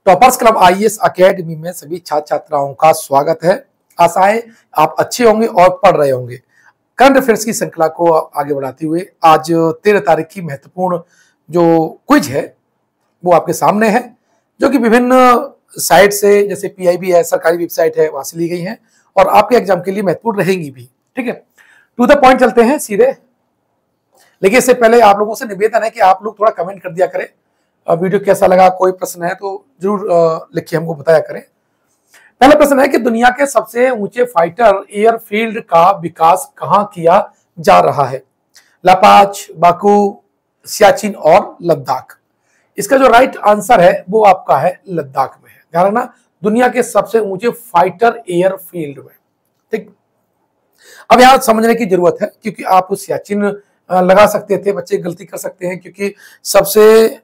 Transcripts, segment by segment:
Toppers club IAS academy में सभी छात्र छात्राओं का स्वागत है। आशा है आप अच्छे होंगे और पढ़ रहे होंगे। करंट अफेयर्स की श्रृंखला को आगे बढ़ाते हुए आज 13 तारीख की महत्वपूर्ण जो क्विज है वो आपके सामने है, जो कि विभिन्न साइट से जैसे पीआईबी है, सरकारी वेबसाइट है, वहां से ली गई है और आपके एग्जाम के लिए महत्वपूर्ण रहेंगी भी। ठीक है, टू द पॉइंट चलते हैं सीधे। लेकिन इससे पहले आप लोगों से निवेदन है कि आप लोग थोड़ा कमेंट कर दिया करें, वीडियो कैसा लगा, कोई प्रश्न है तो जरूर लिखिए, हमको बताया करें। पहला प्रश्न है कि दुनिया के सबसे ऊंचे फाइटर एयरफील्ड का विकास कहां किया जा रहा है? लापाच, बाकू, सियाचिन और लद्दाख। इसका जो राइट आंसर है वो आपका है लद्दाख में है। ध्यान रखना, दुनिया के सबसे ऊंचे फाइटर एयरफील्ड में। ठीक, अब यहां समझने की जरूरत है क्योंकि आप सियाचिन लगा सकते थे, बच्चे गलती कर सकते हैं क्योंकि सबसे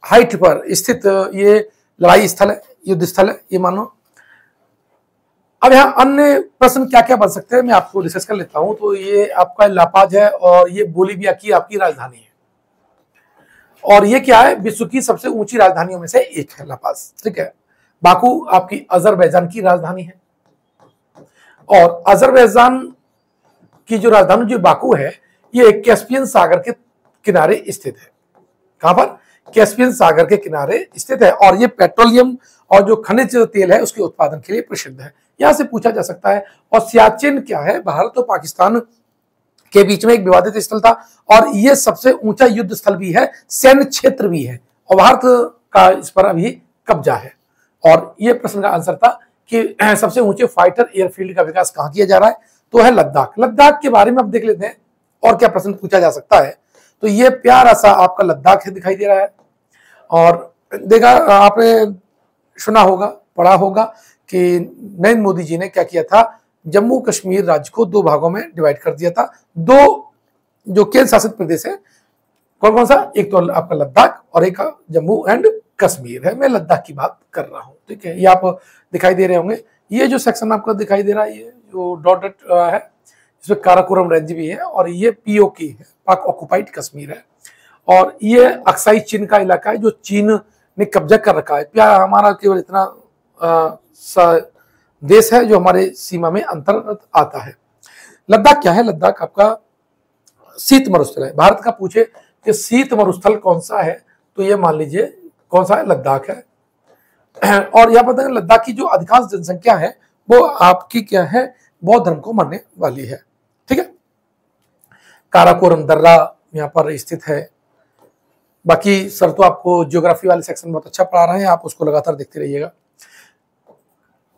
हाइट पर स्थित ये लड़ाई स्थल है, युद्ध स्थल है, ये मानो। अब यहाँ अन्य प्रश्न क्या क्या बन सकते हैं मैं आपको डिस्कस कर लेता हूं। तो ये आपका लापाज है और ये बोलीविया की आपकी राजधानी है, और ये क्या है, विश्व की सबसे ऊंची राजधानियों में से एक है लापाज। ठीक है, बाकू आपकी अजरबैजान की राजधानी है, और अजरबैजान की जो राजधानी जो बाकू है ये कैस्पियन सागर के किनारे स्थित है। कहां पर? कैस्पियन सागर के किनारे स्थित है, और ये पेट्रोलियम और जो खनिज तेल है उसके उत्पादन के लिए प्रसिद्ध है। यहां से पूछा जा सकता है। और सियाचिन क्या है? भारत और पाकिस्तान के बीच में एक विवादित स्थल था, और ये सबसे ऊंचा युद्ध स्थल भी है, सैन्य क्षेत्र भी है, और भारत का इस पर अभी कब्जा है। और ये प्रश्न का आंसर था कि सबसे ऊंचे फाइटर एयरफील्ड का विकास कहां किया जा रहा है, तो है लद्दाख। लद्दाख के बारे में अब देख लेते हैं और क्या प्रश्न पूछा जा सकता है। तो ये प्यारा सा आपका लद्दाख है, दिखाई दे रहा है। और देखा आपने सुना होगा, पढ़ा होगा कि नरेंद्र मोदी जी ने क्या किया था, जम्मू कश्मीर राज्य को दो भागों में डिवाइड कर दिया था। दो जो केंद्र शासित प्रदेश है, कौन कौन सा? एक तो आपका लद्दाख और एक जम्मू एंड कश्मीर है। मैं लद्दाख की बात कर रहा हूं। ठीक है, ये आप दिखाई दे रहे होंगे। ये जो सेक्शन आपका दिखाई दे रहा है, ये जो डॉटेड है, इसमें काराकोरम रेंज भी है, और ये पीओके है, पाक ऑक्युपाइड कश्मीर है, और ये अक्साई चीन का इलाका है जो चीन ने कब्जा कर रखा है। क्या हमारा केवल इतना देश है जो हमारे सीमा में अंतर्गत आता है। लद्दाख क्या है? लद्दाख आपका शीत मरुस्थल है। भारत का पूछे कि शीत मरुस्थल कौन सा है, तो ये मान लीजिए कौन सा है, लद्दाख है। और यह पता है लद्दाख की जो अधिकांश जनसंख्या है वो आपकी क्या है, बौद्ध धर्म को मानने वाली है। ठीक है, काराकोरम दर्रा यहाँ पर स्थित है। बाकी सर तो आपको ज्योग्राफी वाले सेक्शन बहुत अच्छा पढ़ा रहे हैं, आप उसको लगातार देखते रहिएगा।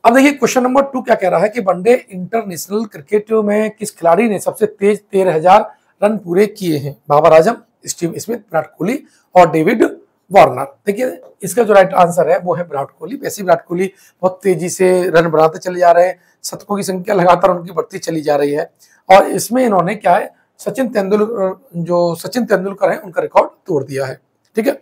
अब देखिए क्वेश्चन नंबर 2 क्या कह रहा है कि वनडे इंटरनेशनल क्रिकेट में किस खिलाड़ी ने सबसे तेज 13,000 रन पूरे किए हैं? बाबर आजम, स्टीव स्मिथ, विराट कोहली और डेविड वार्नर। देखिए इसका जो राइट आंसर है वो है विराट कोहली। वैसे विराट कोहली बहुत तेजी से रन बनाते चले जा रहे हैं, शतकों की संख्या लगातार उनकी बढ़ती चली जा रही है, और इसमें इन्होंने क्या है, सचिन तेंदुलकर है उनका रिकॉर्ड तोड़ दिया है। ठीक है,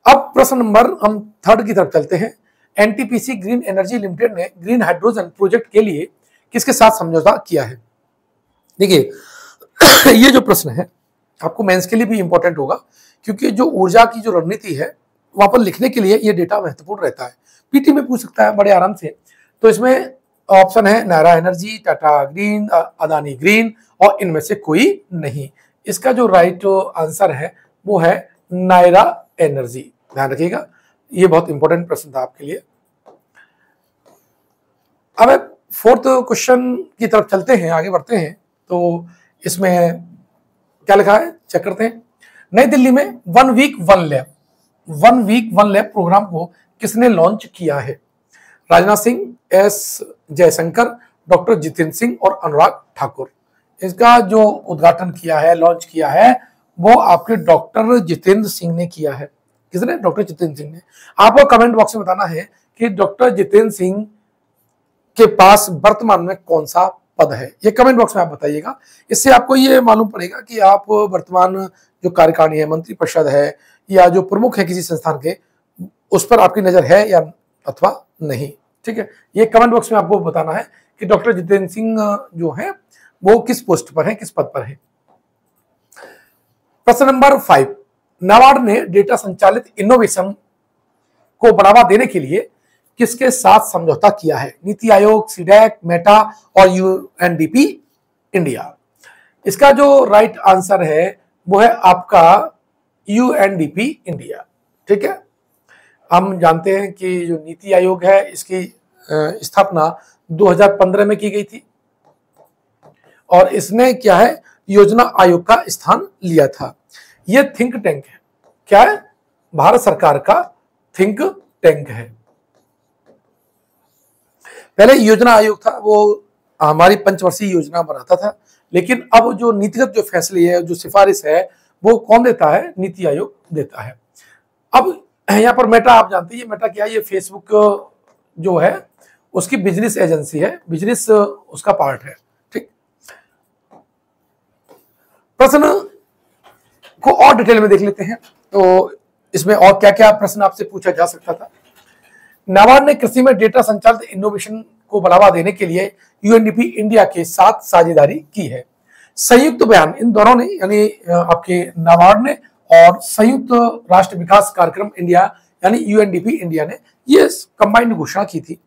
अब प्रश्न नंबर हम 3 की तरफ चलते हैं। एनटीपीसी ग्रीन एनर्जी लिमिटेड ने ग्रीन हाइड्रोजन प्रोजेक्ट के लिए किसके साथ समझौता किया है? देखिए ये जो प्रश्न है आपको मेंस के लिए भी इंपॉर्टेंट होगा, क्योंकि जो ऊर्जा की जो रणनीति है वहां पर लिखने के लिए ये डेटा महत्वपूर्ण रहता है। पीटी में पूछ सकता है बड़े आराम से। तो इसमें ऑप्शन है Nayara energy, Tata green, Adani green, और इनमें से कोई नहीं। इसका जो राइट आंसर है वो है नायरा एनर्जी। ध्यान रखिएगा, ये बहुत इंपॉर्टेंट प्रश्न था आपके लिए। अब 4th क्वेश्चन की तरफ चलते हैं, आगे बढ़ते हैं। तो इसमें क्या लिखा है चेक करते हैं। नई दिल्ली में 1 वीक 1 लैब प्रोग्राम को किसने लॉन्च किया है? राजनाथ सिंह, एस जयशंकर, डॉक्टर जितेंद्र सिंह और अनुराग ठाकुर। इसका जो उद्घाटन किया है, लॉन्च किया है, वो आपके डॉक्टर जितेंद्र सिंह ने किया है। किसने? डॉक्टर जितेंद्र सिंह ने। आपको कमेंट बॉक्स में बताना है कि डॉक्टर जितेंद्र सिंह के पास वर्तमान में कौन सा पद है, ये कमेंट बॉक्स में आप बताइएगा। इससे आपको ये मालूम पड़ेगा कि आप वर्तमान जो कार्यकारिणी है, मंत्री परिषद है, या जो प्रमुख है किसी संस्थान के, उस पर आपकी नजर है या अथवा नहीं। ठीक है, ये कमेंट बॉक्स में आपको बताना है कि डॉक्टर जितेंद्र सिंह जो है वो किस पोस्ट पर है, किस पद पर है। प्रश्न नंबर 5, नाबार्ड ने डेटा संचालित इनोवेशन को बढ़ावा देने के लिए किसके साथ समझौता किया है? नीति आयोग, सीडैक, मेटा और यूएनडीपी इंडिया। इसका जो राइट आंसर है वो है आपका यूएनडीपी इंडिया। ठीक है, हम जानते हैं कि जो नीति आयोग है इसकी स्थापना 2015 में की गई थी और इसने क्या है, योजना आयोग का स्थान लिया था। यह थिंक टैंक है, क्या है, भारत सरकार का थिंक टैंक है। पहले योजना आयोग था, वो हमारी पंचवर्षीय योजना बनाता था, लेकिन अब जो नीतिगत जो फैसले है, जो सिफारिश है, वो कौन देता है? नीति आयोग देता है। अब यहाँ पर मेटा आप जानते हैं, ये मेटा क्या है? ये फेसबुक जो है उसकी बिजनेस एजेंसी है, बिजनेस उसका पार्ट है। ठीक, प्रश्न को और डिटेल में देख लेते हैं। तो इसमें और क्या क्या प्रश्न आपसे पूछा जा सकता था। नाबार्ड ने कृषि में डेटा संचालित इनोवेशन को बढ़ावा देने के लिए यूएनडीपी इंडिया के साथ साझेदारी की है। संयुक्त बयान इन दोनों ने, यानी आपके नाबार्ड ने और संयुक्त राष्ट्र विकास कार्यक्रम इंडिया यानी यूएनडीपी इंडिया ने ये कंबाइंड घोषणा की थी।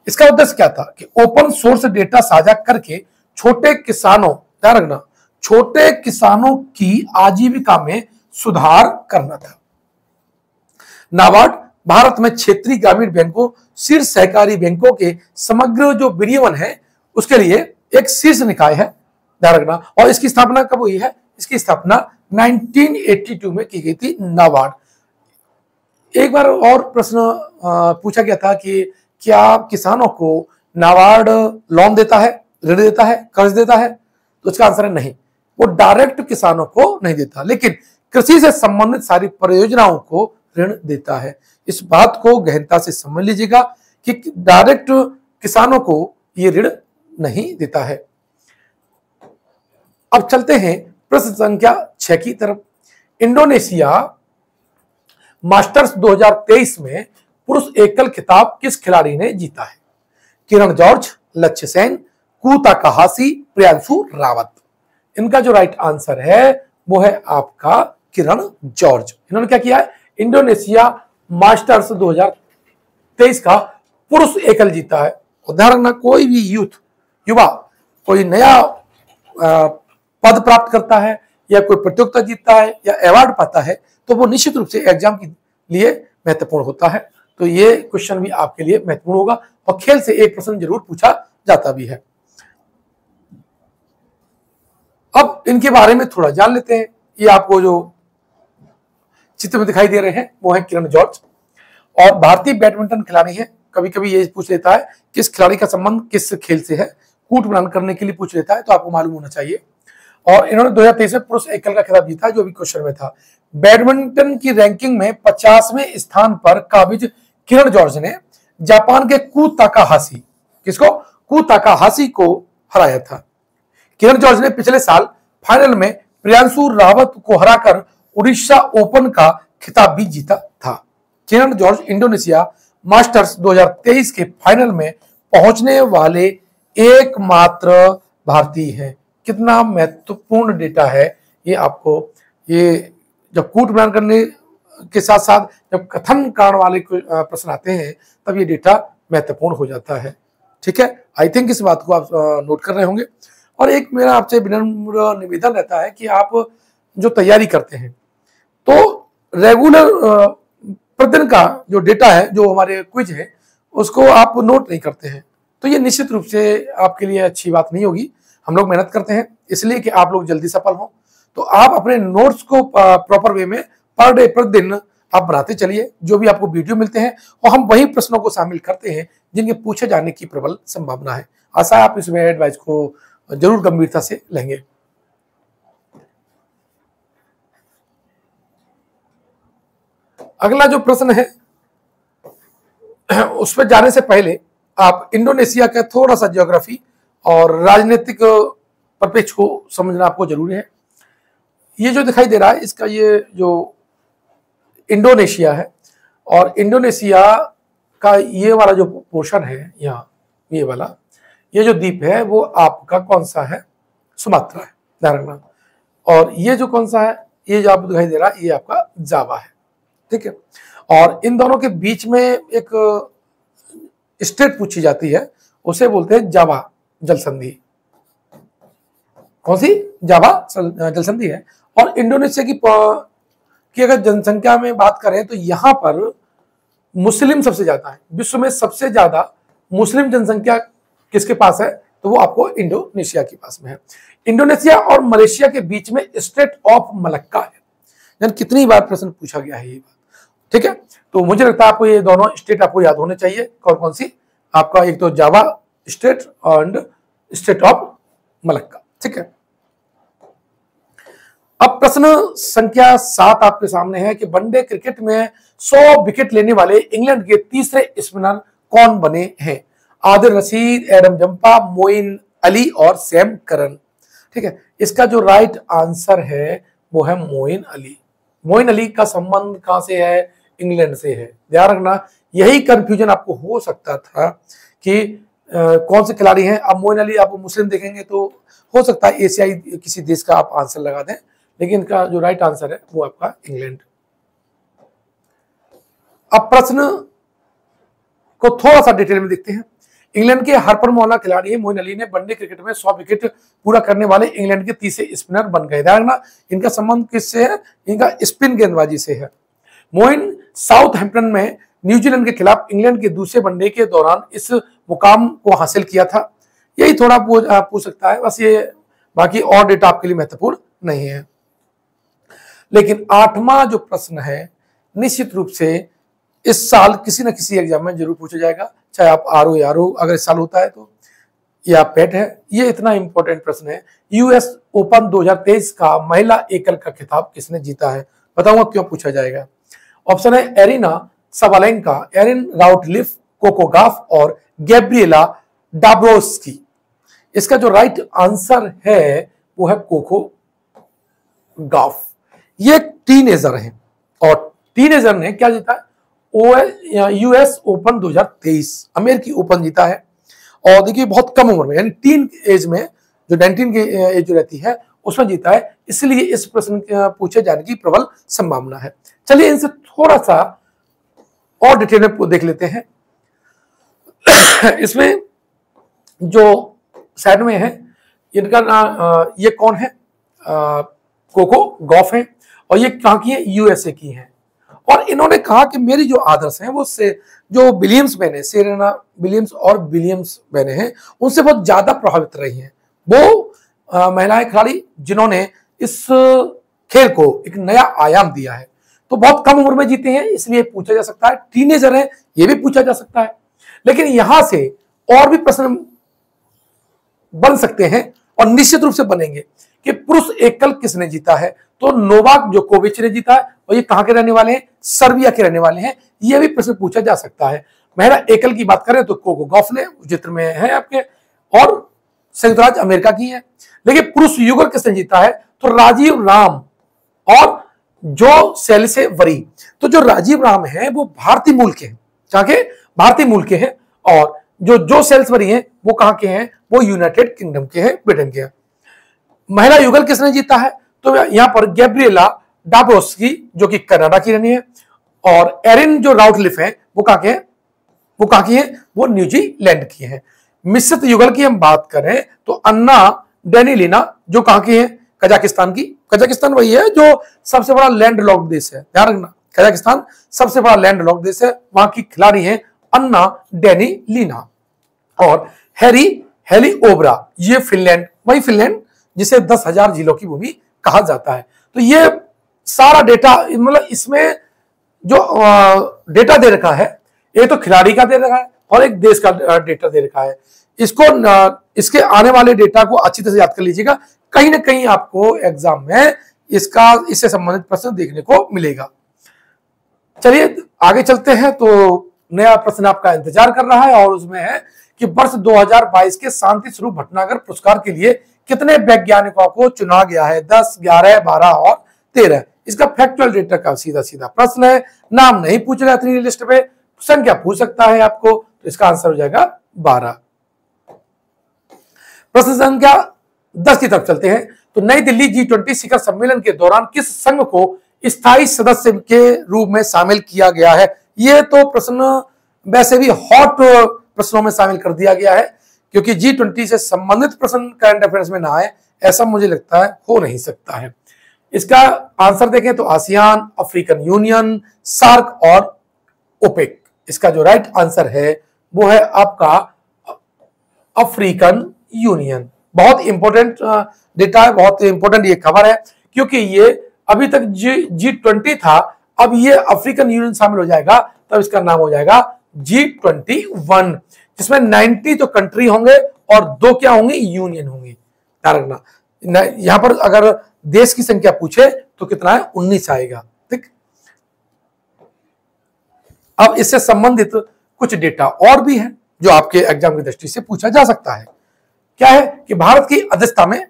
इसका उद्देश्य क्या था कि ओपन सोर्स डेटा साझा करके छोटे किसानों, ध्यान रखना, छोटे किसानों की आजीविका में सुधार करना था। नाबार्ड भारत में क्षेत्रीय ग्रामीण बैंकों, शीर्ष सहकारी बैंकों के समग्र जो विनियमन है उसके लिए एक शीर्ष निकाय है, ध्यान रखना। और इसकी स्थापना कब हुई है? इसकी स्थापना 1982 में की गई थी नाबार्ड। एक बार और प्रश्न पूछा गया था कि क्या किसानों को नाबार्ड लोन देता है, ऋण देता है, कर्ज देता है? तो इसका आंसर है नहीं, वो डायरेक्ट किसानों को नहीं देता, लेकिन कृषि से संबंधित सारी परियोजनाओं को ऋण देता है। इस बात को गहनता से समझ लीजिएगा कि डायरेक्ट किसानों को ये ऋण नहीं देता है। अब चलते हैं प्रश्न संख्या 6 की तरफ। इंडोनेशिया मास्टर्स 2023 में पुरुष एकल खिताब किस खिलाड़ी ने जीता है? किरण जॉर्ज, लक्ष्य सेन, कू ताकाहाशी, प्रियांशु रावत। इनका जो राइट आंसर है वो है आपका किरण जॉर्ज। इन्होंने क्या किया है? इंडोनेशिया मास्टर्स 2023 का पुरुष एकल जीता है। उदाहरण ना, कोई भी युवा कोई नया पद प्राप्त करता है या कोई प्रतियोगिता जीतता है या अवार्ड पाता है तो वो निश्चित रूप से एग्जाम के लिए महत्वपूर्ण होता है। तो ये क्वेश्चन भी आपके लिए महत्वपूर्ण होगा और खेल से एक प्रश्न जरूर पूछा जाता भी है। अब इनके बारे में थोड़ा जान लेते हैं। ये आपको जो चित्र में दिखाई दे रहे हैं वो है किरण जॉर्ज और भारतीय बैडमिंटन खिलाड़ी है। कभी कभी ये पूछ लेता है किस खिलाड़ी का संबंध किस खेल से है, कूट मिलान करने के लिए पूछ लेता है, तो आपको मालूम होना चाहिए। और इन्होंने 2023 में पुरुष एकल का खिताब जीता जो भी क्वेश्चन में था। बैडमिंटन की रैंकिंग में 50वें स्थान पर काबिज किरण जॉर्ज ने जापान के कू ताकाहाशी, किसको? कू ताकाहाशी को हराया था। किरण जॉर्ज ने पिछले साल फाइनल में प्रियांशु रावत को हराकर उड़ीसा ओपन का खिताब भी जीता था। किरण जॉर्ज इंडोनेशिया मास्टर्स 2023 के फाइनल में पहुंचने वाले एकमात्र भारतीय हैं। कितना महत्वपूर्ण डेटा है ये आपको, ये जब कूट मिलान करने के साथ साथ जब कथन कारण वाले प्रश्न आते हैं तब ये डेटा महत्वपूर्ण हो जाता है। ठीक है, आई थिंक इस बात को आप नोट कर रहे होंगे। और एक मेरा आपसे विनम्र निवेदन रहता है कि आप जो तैयारी करते हैं तो रेगुलर प्रतिदिन का जो डेटा है, जो हमारे क्विज है, उसको आप नोट नहीं करते हैं तो ये निश्चित रूप से आपके लिए अच्छी बात नहीं होगी। हम लोग मेहनत करते हैं इसलिए कि आप लोग जल्दी सफल हों, तो आप अपने नोट्स को प्रॉपर वे में पर डे प्रतिदिन आप बनाते चलिए। जो भी आपको वीडियो मिलते हैं और हम वही प्रश्नों को शामिल करते हैं जिनके पूछे जाने की प्रबल संभावना है। आशा है आप इस एडवाइस को जरूर गंभीरता से लेंगे। अगला जो प्रश्न है उस पर जाने से पहले आप इंडोनेशिया का थोड़ा सा ज्योग्राफी और राजनीतिक परिप्रेक्ष्य को समझना आपको जरूरी है। ये जो दिखाई दे रहा है इसका ये जो इंडोनेशिया है और इंडोनेशिया का ये वाला जो पोर्शन है, यहाँ ये वाला, ये जो द्वीप है वो आपका कौन सा है? सुमात्रा है, ध्यान रखना। और ये जो कौन सा है, ये जो आपको दिखाई दे रहा है ये आपका जावा है। ठीक है। और इन दोनों के बीच में एक स्टेट पूछी जाती है, उसे बोलते हैं जावा जल संधि। कौन सी? जावा जल संधि है। और इंडोनेशिया की अगर जनसंख्या में बात करें तो यहां पर मुस्लिम सबसे ज्यादा है। विश्व में सबसे ज्यादा मुस्लिम जनसंख्या किसके पास है? तो वो आपको इंडोनेशिया के पास में है। इंडोनेशिया और मलेशिया के बीच में स्टेट ऑफ मलक्का है। यानी कितनी बार प्रश्न पूछा गया है ये बात, ठीक है। तो मुझे लगता है आपको ये दोनों स्टेट आपको याद होने चाहिए। कौन कौन सी? आपका एक तो Java strait and strait of Malacca, ठीक है। अब प्रश्न संख्या 7 आपके सामने है कि वनडे क्रिकेट में 100 विकेट लेने वाले इंग्लैंड के तीसरे स्पिनर कौन बने हैं? आदिल रशीद, एडम जंपा, मोइन अली और सैम करन, ठीक है। इसका जो राइट आंसर है वो है मोइन अली। मोइन अली का संबंध कहां से है? इंग्लैंड से है। ध्यान रखना, यही कंफ्यूजन आपको हो सकता था कि कौन से खिलाड़ी हैं। अब मोइन अली आप मुस्लिम देखेंगे तो हो सकता है एशियाई किसी देश का आप आंसर लगा दें, लेकिन इनका जो राइट आंसर है वो आपका इंग्लैंड। अब प्रश्न को थोड़ा सा डिटेल में देखते हैं। इंग्लैंड के हरपर मौला खिलाड़ी मोइन अली ने वनडे क्रिकेट में 100 विकेट पूरा करने वाले इंग्लैंड के तीसरे स्पिनर बन गए। ध्यान रखना, इनका संबंध किससे है? इनका स्पिन गेंदबाजी से है। मोइन साउथहैम्पटन में न्यूजीलैंड के खिलाफ इंग्लैंड के दूसरे वनडे के दौरान इस मुकाम को हासिल किया था। यही थोड़ा पूछ सकता है बस, ये बाकी और डेटा आपके लिए महत्वपूर्ण नहीं है। लेकिन 8वां जो प्रश्न है निश्चित रूप से इस साल किसी न किसी एग्जाम में जरूर पूछा जाएगा, चाहे आप आरओ या आरओ अगर इस साल होता है तो, या पेट है। ये इतना इंपॉर्टेंट प्रश्न है, यूएस ओपन 2023 का महिला एकल का खिताब किसने जीता है? बताऊंगा क्यों पूछा जाएगा। ऑप्शन है Aryna Sabalenka, Erin Routliffe, Coco Gauff और गैब्रिएला डाब्रोवस्की। इसका जो राइट आंसर है वो है कोको गॉफ। ये टीनेजर है और टीनेजर ने क्या जीता है? यूएस ओपन 2023 अमेरिकी ओपन जीता है। और देखिए बहुत कम उम्र में, यानी टीन एज में, जो 19 की एज जो रहती है उसमें जीता है, इसलिए इस प्रश्न पूछे जाने की प्रबल संभावना है। चलिए इनसे थोड़ा सा और डिटेल में देख लेते हैं। इसमें जो साइड में है इनका ये कौन है? कोको गॉफ है और ये कहां की है? यूएसए की है। और इन्होंने कहा कि मेरी जो आदर्श हैं वो से जो विलियम्स बहने, सेरेना विलियम्स और विलियम्स बहने हैं, उनसे बहुत ज्यादा प्रभावित रही हैं। वो महिलाएं खिलाड़ी जिन्होंने इस खेल को एक नया आयाम दिया है। तो बहुत कम उम्र में जीते हैं, इसलिए पूछा जा सकता है। टीनेजर है, ये भी पूछा जा सकता है। लेकिन यहां से और भी प्रश्न बन सकते हैं और निश्चित रूप से बनेंगे कि पुरुष एकल किसने जीता है? तो नोवाक जोकोविच ने जीता है और ये कहां के रहने वाले हैं? सर्बिया के रहने वाले हैं। यह भी प्रश्न पूछा जा सकता है। महिला एकल की बात करें तो कोको गॉफ ने चित्र में है आपके, और संयुक्त राज्य अमेरिका की है। लेकिन पुरुष युगल किसने जीता है? तो राजीव राम और जो सेलिसेवरी। तो जो राजीव राम है वो भारतीय मूल के हैं, कहां के? भारतीय मूल के हैं। और जो सेलिसेवरी हैं वो कहां के हैं? वो यूनाइटेड किंगडम के हैं, ब्रिटेन के हैं। महिला युगल किसने जीता है? तो यहां पर गैब्रिएला डाब्रोवस्की जो कि कनाडा की रहनी है, और एरिन जो राउटलिफ है वो कहां के हैं? वो कहां की है? वो न्यूजीलैंड की है। मिश्रित युगल की हम बात करें तो अन्ना डेनिलिना जो कहां की है? कजाकिस्तान की। कजाकिस्तान वही है जो सबसे बड़ा लैंड लॉक्ड देश है, ध्यान रखना, कजाकिस्तान सबसे बड़ा लैंड लॉक्ड देश है। वहां की खिलाड़ी है अन्ना डेनिलिना। और हेली ओब्रा, ये फिनलैंड, वही फिनलैंड जिसे 10,000 जिलों की भूमि कहा जाता है। तो ये सारा डेटा, मतलब इसमें जो डेटा दे रखा है, एक तो खिलाड़ी का दे रखा है और एक देश का डेटा दे रखा है। इसको इसके आने वाले डेटा को अच्छी तरह से याद कर लीजिएगा, कहीं ना कहीं आपको एग्जाम में इससे संबंधित प्रश्न देखने को मिलेगा। चलिए आगे चलते हैं। तो नया प्रश्न आपका इंतजार कर रहा है और उसमें है कि वर्ष 2022 के शांति स्वरूप भटनागर पुरस्कार के लिए कितने वैज्ञानिकों को चुना गया है? 10, 11, 12 और 13। इसका फैक्चुअल डेटा का सीधा सीधा प्रश्न है। नाम नहीं पूछ रहा इतनी लिस्ट पे, संख्या पूछ सकता है आपको, तो इसका आंसर हो जाएगा 12। प्रश्न संख्या 10 की तरफ चलते हैं। तो नई दिल्ली G20 शिखर सम्मेलन के दौरान किस संघ को स्थायी सदस्य के रूप में शामिल किया गया है? ये तो प्रश्न वैसे भी हॉट प्रश्नों में शामिल कर दिया गया है, क्योंकि G20 से संबंधित प्रश्न करंट अफेयर्स में ना आए ऐसा मुझे लगता है हो नहीं सकता है। इसका आंसर देखें तो आसियान, अफ्रीकन यूनियन, सार्क और ओपेक। इसका जो राइट आंसर है वो है आपका अफ्रीकन यूनियन। बहुत इंपॉर्टेंट डेटा है, बहुत इंपॉर्टेंट ये खबर है, क्योंकि ये अभी तक G20 था, अब ये अफ्रीकन यूनियन शामिल हो जाएगा, तब इसका नाम हो जाएगा G21, जिसमें 90 तो कंट्री होंगे और 2 क्या होंगे, यूनियन होंगी। ध्यान रखना, यहां पर अगर देश की संख्या पूछे तो कितना है, 19 आएगा। ठीक, अब इससे संबंधित कुछ डेटा और भी है जो आपके एग्जाम की दृष्टि से पूछा जा सकता है। क्या है कि भारत की अध्यक्षता में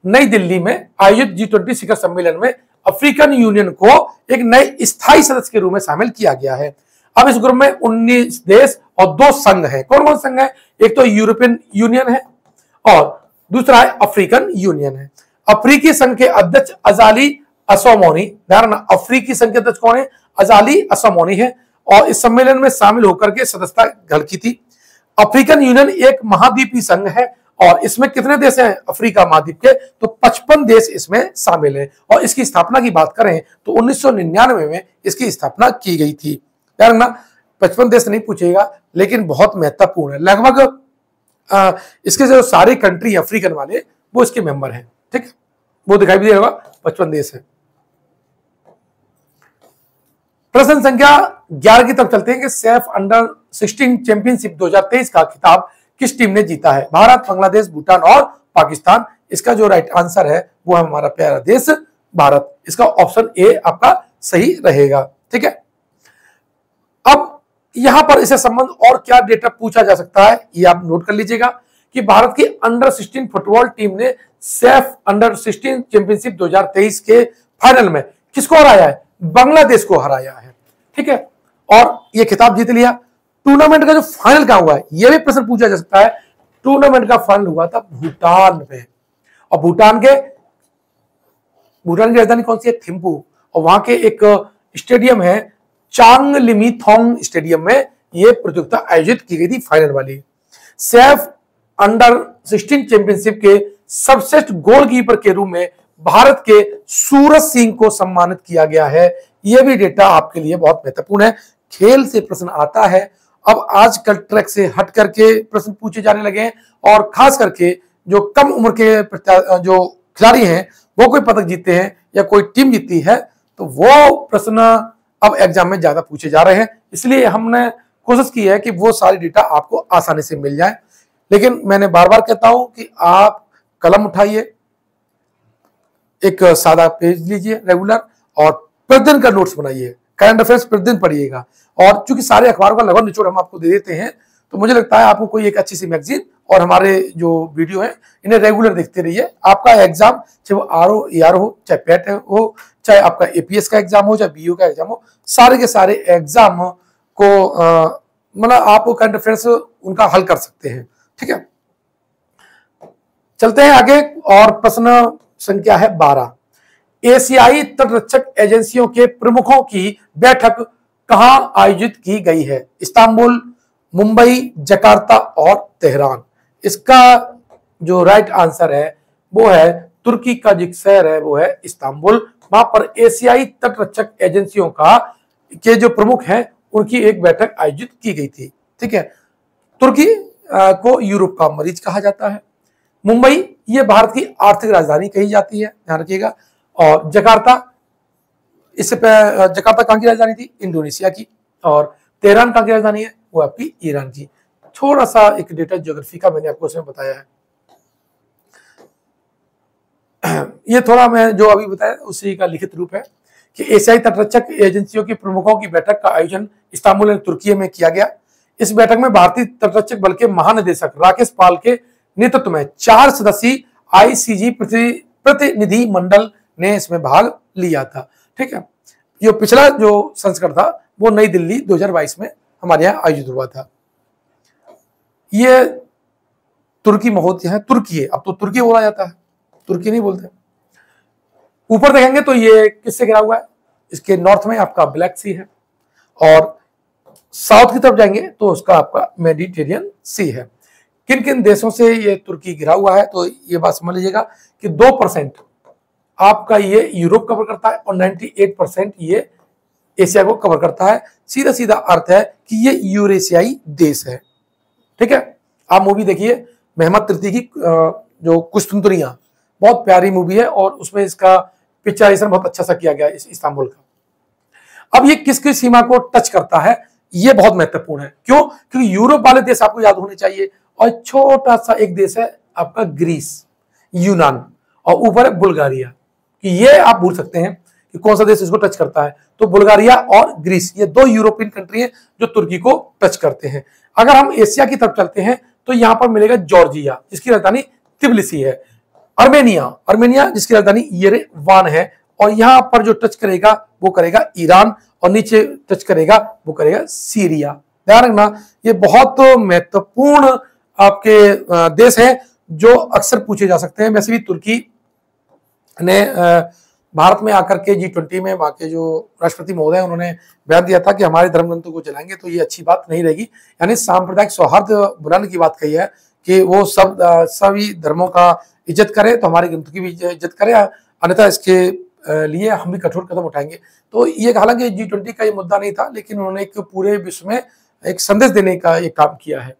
नई दिल्ली में आयोजित G20 शिखर सम्मेलन में अफ्रीकन यूनियन को एक नए स्थायी सदस्य के रूप में शामिल किया गया है। अब इस ग्रुप में 19 देश और 2 संघ हैं। कौन कौन संघ है? एक तो यूरोपियन यूनियन है और दूसरा है अफ्रीकन यूनियन है। अफ्रीकी संघ के अध्यक्ष अजाली असोमोनी, ध्यान रखना, अफ्रीकी संघ के अध्यक्ष कौन है? अजाली असोमोनी है, और इस सम्मेलन में शामिल होकर के सदस्यता ग्रहण की थी। अफ्रीकन यूनियन एक महाद्वीपीय संघ है और इसमें कितने देश हैं अफ्रीका महाद्वीप के? तो 55 देश इसमें शामिल हैं, और इसकी स्थापना की बात करें तो 1999 में इसकी स्थापना की गई थी। ध्यान रखना, 55 देश नहीं पूछेगा, लेकिन बहुत महत्वपूर्ण है। लगभग इसके जो सारे कंट्री अफ्रीकन वाले वो इसके मेंबर हैं। ठीक है, वो दिखाई भी देगा, 55 देश है। प्रश्न संख्या 11 की तरफ चलते हैं कि सैफ अंडर 16 चैंपियनशिप 2023 का खिताब किस टीम ने जीता है? भारत, बांग्लादेश, भूटान और पाकिस्तान। इसका जो राइट आंसर है वो है हमारा प्यारा देश भारत। इसका ऑप्शन ए आपका सही रहेगा। ठीक है, अब यहां पर इससे संबंध और क्या डेटा पूछा जा सकता है ये आप नोट कर लीजिएगा कि भारत की अंडर 16 फुटबॉल टीम ने सैफ अंडर 16 चैंपियनशिप 2023 के फाइनल में किसको हराया है? बांग्लादेश को हराया है। ठीक है, और ये खिताब जीत लिया। टूर्नामेंट का जो फाइनल कहां हुआ है ये भी प्रश्न पूछा जा सकता है। टूर्नामेंट का फाइनल हुआ था भूटान में, और भूटान की राजधानी कौन सी है? थिम्पू, और वहां के एक स्टेडियम है चांगलिमीथोंग स्टेडियम में यह प्रतियोगिता आयोजित की गई थी, फाइनल वाली। सैफ अंडर 16 चैंपियनशिप के सर्वश्रेष्ठ गोलकीपर के रूप में भारत के सूरज सिंह को सम्मानित किया गया है। यह भी डेटा आपके लिए बहुत महत्वपूर्ण है। खेल से प्रश्न आता है, अब आजकल ट्रैक से हट करके प्रश्न पूछे जाने लगे हैं, और खास करके जो कम उम्र के जो खिलाड़ी हैं वो कोई पदक जीतते हैं या कोई टीम जीतती है तो वो प्रश्न अब एग्जाम में ज्यादा पूछे जा रहे हैं। इसलिए हमने कोशिश की है कि वो सारी डेटा आपको आसानी से मिल जाए। लेकिन मैंने बार बार कहता हूं कि आप कलम उठाइए, एक सादा पेज लीजिए रेगुलर, और प्रतिदिन का नोट्स बनाइए, करंट अफेयर्स प्रतिदिन पढ़िएगा। और चूंकि सारे अखबारों का लगभग निचोड़ हम आपको दे देते हैं, तो मुझे लगता है आपको कोई एक अच्छी सी मैगजीन और हमारे जो वीडियो है इन्हें रेगुलर देखते रहिए। आपका एग्जाम चाहे वो आरओ ईआर हो, चाहे पैट हो, चाहे आपका एपीएस का एग्जाम हो, चाहे बीओ का एग्जाम हो, सारे के सारे एग्जाम को मतलब आप करंट अफेयर्स उनका हल कर सकते हैं। ठीक है, चलते हैं आगे, और प्रश्न संख्या है 12। एशियाई तटरक्षक एजेंसियों के प्रमुखों की बैठक कहां आयोजित की गई है? इस्तांबुल, मुंबई, जकार्ता और तेहरान। इसका जो राइट आंसर है वो है तुर्की का जो शहर है वो है इस्तांबुल। वहां पर एशियाई तटरक्षक एजेंसियों के जो प्रमुख हैं उनकी एक बैठक आयोजित की गई थी। ठीक है, तुर्की को यूरोप का मरीज कहा जाता है। मुंबई ये भारत की आर्थिक राजधानी कही जाती है, ध्यान रखिएगा। और जकार्ता, जकार्ता कहां की राजधानी थी? इंडोनेशिया की। और तेहरान कहां की राजधानी है? वो आपकी ईरान की। थोड़ा सा एक डेटा ज्योग्राफी का मैंने आपको उसमें बताया है। ये थोड़ा मैं जो अभी बताया उसी का लिखित रूप है कि एशियाई तटरक्षक एजेंसियों के प्रमुखों की बैठक का आयोजन इस्तांबुल और तुर्की में किया गया। इस बैठक में भारतीय तटरक्षक बल के महानिदेशक राकेश पाल के नेतृत्व में 4 सदस्यीय आईसीजी प्रतिनिधि मंडल ने इसमें भाग लिया था। ठीक है, जो पिछला जो संस्करण था वो नई दिल्ली 2022 में हमारे यहाँ आयोजित हुआ था। ये तुर्की महोत्सव है, तुर्की है, अब तो तुर्की बोला जाता है, तुर्की नहीं बोलते। ऊपर देखेंगे तो ये किससे घिरा हुआ है? इसके नॉर्थ में आपका ब्लैक सी है और साउथ की तरफ जाएंगे तो उसका आपका मेडिटेरियन सी है। किन किन देशों से ये तुर्की घिरा हुआ है, तो ये बात समझ लीजिएगा कि 2% आपका ये यूरोप कवर करता है और 98% ये एशिया को कवर करता है। सीधा सीधा अर्थ है कि ये यूरेशियाई देश है। ठीक है, आप मूवी देखिए मेहमत तिर्ती की जो कुश्तुंतरियां, बहुत प्यारी मूवी है और उसमें इसका पिक्चराइजेशन बहुत अच्छा सा किया गया इस इस्तांबुल का। अब ये किस किस सीमा को टच करता है, ये बहुत महत्वपूर्ण है। क्यों? क्योंकि यूरोप वाले देश आपको याद होने चाहिए और छोटा सा एक देश है आपका ग्रीस, यूनान, और ऊपर है बुल्गारिया। कि ये आप भूल सकते हैं कि कौन सा देश इसको टच करता है, तो बुल्गारिया और ग्रीस ये 2 यूरोपियन कंट्री हैं जो तुर्की को टच करते हैं। अगर हम एशिया की तरफ चलते हैं तो यहां पर मिलेगा जॉर्जिया जिसकी राजधानी तिबिलिसी है, अर्मेनिया जिसकी राजधानी येरेवान है, और यहां पर जो टच करेगा वो करेगा ईरान, और नीचे टच करेगा वो करेगा सीरिया। ध्यान रखना, ये बहुत महत्वपूर्ण आपके देश हैं जो अक्सर पूछे जा सकते हैं। वैसे भी तुर्की ने भारत में आकर के G20 में वहां के जो राष्ट्रपति महोदय उन्होंने बयान दिया था कि हमारे धर्म ग्रंथों को चलाएंगे, तो ये अच्छी बात नहीं रहेगी। यानी सांप्रदायिक सौहार्द बनाने की बात कही है कि वो सभी धर्मों का इज्जत करे, तो हमारे ग्रंथों की भी इज्जत करे, अन्यथा इसके लिए हम भी कठोर कदम उठाएंगे। तो ये हालांकि G20 का ये मुद्दा नहीं था, लेकिन उन्होंने एक पूरे विश्व में एक संदेश देने का ये काम किया है।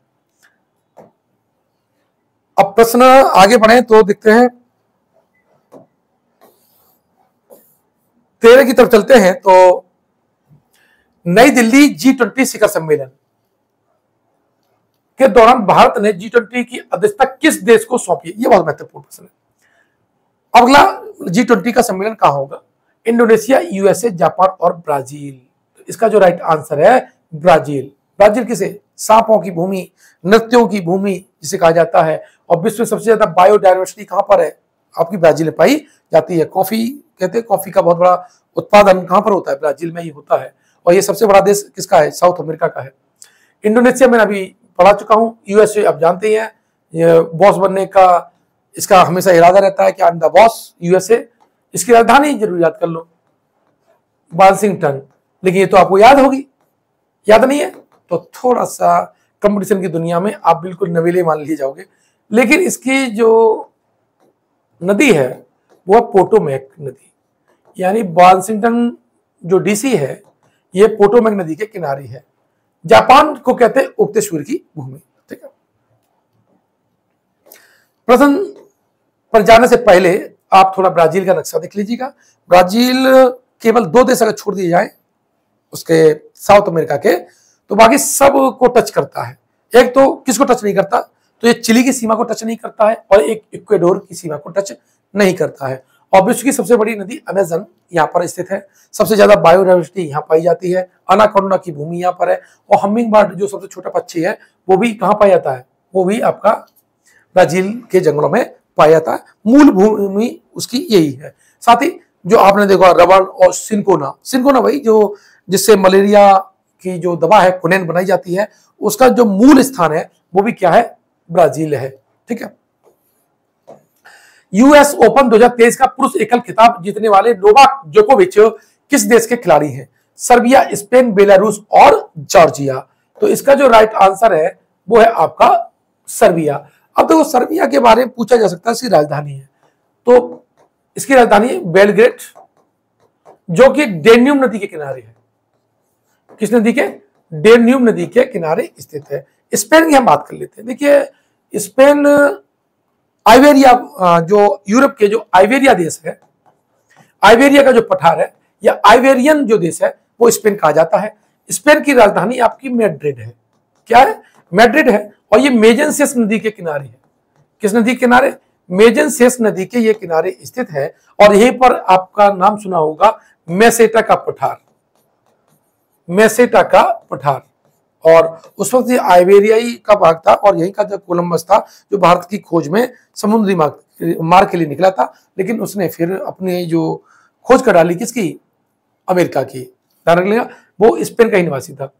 अब प्रश्न आगे बढ़े तो देखते हैं 13 की तरफ चलते हैं। तो नई दिल्ली G20 शिखर सम्मेलन के दौरान भारत ने G20 की अध्यक्षता किस देश को सौंपी? ये बहुत महत्वपूर्ण प्रश्न है। अगला G20 का सम्मेलन कहां होगा? इंडोनेशिया, यूएसए, जापान और ब्राजील। इसका जो राइट आंसर है ब्राजील। ब्राजील किसे? सांपों की भूमि, नृत्यों की भूमि जिसे कहा जाता है, और विश्व में सबसे ज्यादा बायोडायवर्सिटी कहां पर है? आपकी ब्राजील में पाई जाती है। कॉफी कहते हैं, कॉफी का बहुत बड़ा उत्पादन कहां पर होता है? ब्राजील में ही होता है, और ये सबसे बड़ा देश किसका है? साउथ अमेरिका का है। इंडोनेशिया में अभी पढ़ा चुका हूं। यूएसए आप जानते ही हैं, ये बॉस बनने का इसका हमेशा इरादा रहता है कि I am the boss USA. इसकी राजधानी जरूर याद कर लो, वाशिंगटन। लेकिन ये तो आपको याद होगी, याद नहीं है तो थोड़ा सा कंपटीशन की दुनिया में आप बिल्कुल नवेले मान लिए जाओगे। लेकिन इसकी जो नदी है वो है पोटोमैक नदी, यानी वाशिंगटन जो डीसी है ये पोटोमैक नदी के किनारे है। जापान को कहते हैं उगते सूर्य की भूमि। ठीक है, प्रश्न पर जाने से पहले आप थोड़ा ब्राजील का नक्शा देख लीजिएगा। ब्राजील केवल 2 देश अगर छोड़ दिए जाए उसके साउथ अमेरिका के, तो बाकी सब को टच करता है। एक तो किसको टच नहीं करता? तो ये चिली की सीमा को टच नहीं करता है, और एक इक्वेडोर की सीमा को टच नहीं करता है। और विश्व की सबसे बड़ी नदी अमेजन यहाँ पर स्थित है। सबसे ज्यादा बायोडाइवर्सिटी यहाँ पाई जाती है। अनाकोंडा की भूमि यहाँ पर है, और हमिंग बर्ड जो सबसे छोटा पक्षी है वो भी कहाँ पाया जाता है? वो भी आपका ब्राजील के जंगलों में पाया जाता है। मूल भूमि उसकी यही है। साथ ही जो आपने देखा रबड़ और सिंकोना भाई जो जिससे मलेरिया की जो दवा है क्विनोन बनाई जाती है, उसका जो मूल स्थान है वो भी क्या है? ब्राजील है। ठीक है, यूएस ओपन 2023 का पुरुष एकल खिताब जीतने वाले नोवाक जोकोविच किस देश के खिलाड़ी हैं? सर्बिया, स्पेन, बेलारूस और जॉर्जिया। तो इसका जो राइट आंसर है वो है आपका सर्बिया। अब देखो सर्बिया के बारे में पूछा जा सकता है, इसकी राजधानी है, तो इसकी राजधानी बेलग्रेड, जो कि डेन्यूब नदी के किनारे है। किस नदी के? डेन्यूब नदी के किनारे स्थित है। स्पेन की हम बात कर लेते हैं। देखिए स्पेन आइबेरिया, जो यूरोप के जो आइबेरिया देश है, आइबेरिया का जो पठार है या आइबेरियन जो देश है वो स्पेन कहा जाता है। स्पेन की राजधानी आपकी मैड्रिड है। क्या है? मैड्रिड है, और ये मेजेंसियस नदी के किनारे है। किस नदी के किनारे? मेजेंसियस नदी के ये किनारे स्थित है, और यहीं पर आपका नाम सुना होगा मेसेटा का पठार, मेसेटा का पठार। और उस वक्त ये आइबेरियाई का भाग था, और यहीं का जो कोलंबस था जो भारत की खोज में समुद्री मार्ग के लिए निकला था, लेकिन उसने फिर अपनी जो खोज कर डाली किसकी? अमेरिका की। ध्यान रख लेगा, वो स्पेन का ही निवासी था।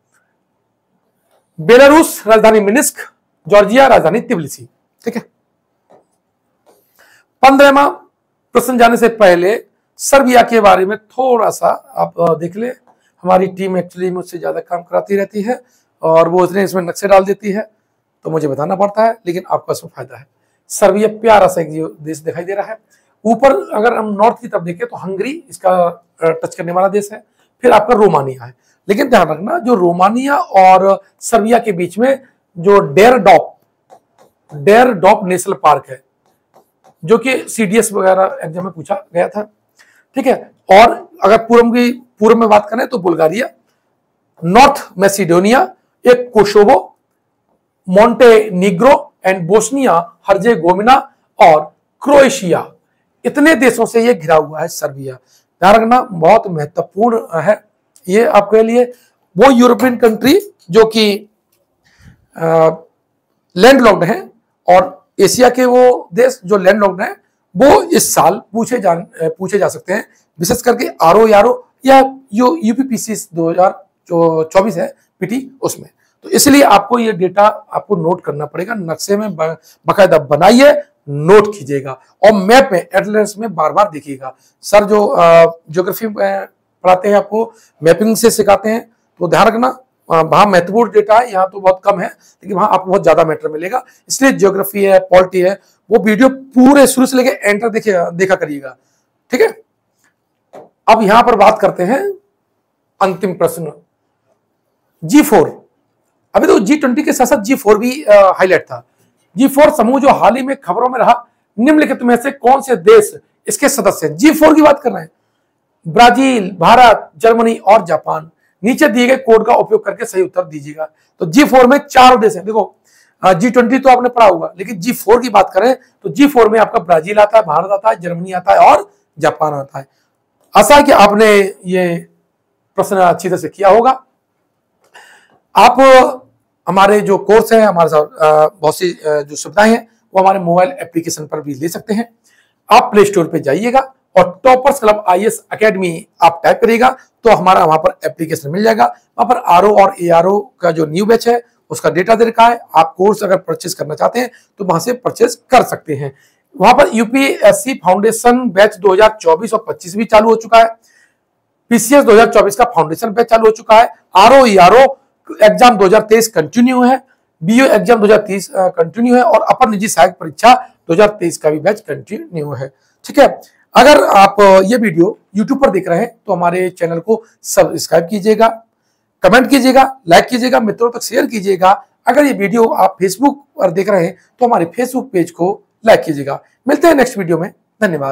बेलारूस राजधानी मिन्स्क, जॉर्जिया राजधानी तिबिलिसी। ठीक है, 15वां प्रश्न जाने से पहले सर्बिया के बारे में थोड़ा सा आप देख ले। हमारी टीम एक्चुअली मुझसे ज्यादा काम कराती रहती है और वो इतने इसमें नक्शे डाल देती है तो मुझे बताना पड़ता है, लेकिन आपका इसमें फायदा है। सर्बिया प्यारा सा एक देश दिखाई दे रहा है। ऊपर अगर हम नॉर्थ की तरफ देखें तो हंगरी इसका टच करने वाला देश है, फिर आपका रोमानिया है। लेकिन ध्यान रखना, जो रोमानिया और सर्बिया के बीच में जो डेर डॉप नेशनल पार्क है, जो कि सीडीएस वगैरह एग्जाम में पूछा गया था, ठीक है। और अगर पूर्व में बात करें तो बुल्गारिया, नॉर्थ मैसिडोनिया, एक कोसोवो, मोंटेनिग्रो एंड बोस्निया हर्जेगोविना और क्रोएशिया, इतने देशों से ये घिरा हुआ है सर्बिया। ध्यान रखना, बहुत महत्वपूर्ण है ये आपके लिए। वो यूरोपियन कंट्री जो कि लैंडलॉक्ड है, और एशिया के वो देश जो लैंडलॉक्ड है वो इस साल पूछे जा सकते हैं, विशेष करके आरओ या जो यूपीपीसी 2024 है पीटी, उसमें। तो इसलिए आपको ये डेटा आपको नोट करना पड़ेगा, नक्शे में बाकायदा बनाइए, नोट कीजिएगा और मैप में एटलस में बार बार देखिएगा। सर जो ज्योग्राफी पढ़ाते हैं आपको मैपिंग से सिखाते हैं, तो ध्यान रखना वहां महत्वपूर्ण डेटा है, यहाँ तो बहुत कम है, लेकिन वहां आपको बहुत ज्यादा मैटर मिलेगा। इसलिए ज्योग्राफी है, पॉलिटी है, वो वीडियो पूरे शुरू से लेके एंड तक देखा करिएगा, ठीक है। अब यहां पर बात करते हैं अंतिम प्रश्न, G4। अभी तो G20 के साथ साथ G4 भी हाईलाइट था। G4 समूह जो हाल ही में खबरों में रहा, निम्नलिखित में से कौन से देश इसके सदस्य हैं? G4 की बात कर रहे हैं, ब्राजील, भारत, जर्मनी और जापान। नीचे दिए गए कोड का उपयोग करके सही उत्तर दीजिएगा। तो G4 में 4 देश हैं। देखो G20 तो आपने पढ़ा होगा, लेकिन G4 की बात करें तो G4 में आपका ब्राजील आता है, भारत आता है, जर्मनी आता है और जापान आता है। आशा है कि आपने ये प्रश्न अच्छी तरह से किया होगा। आप हमारे जो कोर्स है, हमारे साथ बहुत सी जो सुविधाएं हैं वो हमारे मोबाइल एप्लीकेशन पर भी ले सकते हैं। आप प्ले स्टोर पे जाइएगा और टॉपर्स क्लब आईएएस एकेडमी आप टाइप करिएगा तो हमारा वहां पर एप्लीकेशन मिल जाएगा। वहां पर आरओ और एआरओ का जो न्यू बैच है उसका डेटा दे रखा है। आप कोर्स अगर परचेज करना चाहते हैं तो वहां से परचेज कर सकते हैं। वहां पर यूपीएससी फाउंडेशन बैच 2024 और 25 भी चालू हो चुका है। पीसीएस 2024 का फाउंडेशन बैच चालू हो चुका है। आरओ ईआरओ एग्जाम 2023 कंटिन्यू है। बीओ एग्जाम 2023 कंटिन्यू है और अपर निजी सहायक परीक्षा 2023 का भी बैच कंटिन्यू है, ठीक है। अगर आप ये वीडियो YouTube पर देख रहे हैं तो हमारे चैनल को सब्सक्राइब कीजिएगा, कमेंट कीजिएगा, लाइक कीजिएगा, मित्रों तक शेयर कीजिएगा। अगर ये वीडियो आप फेसबुक पर देख रहे हैं तो हमारे फेसबुक पेज को लाइक कीजिएगा। मिलते हैं नेक्स्ट वीडियो में, धन्यवाद।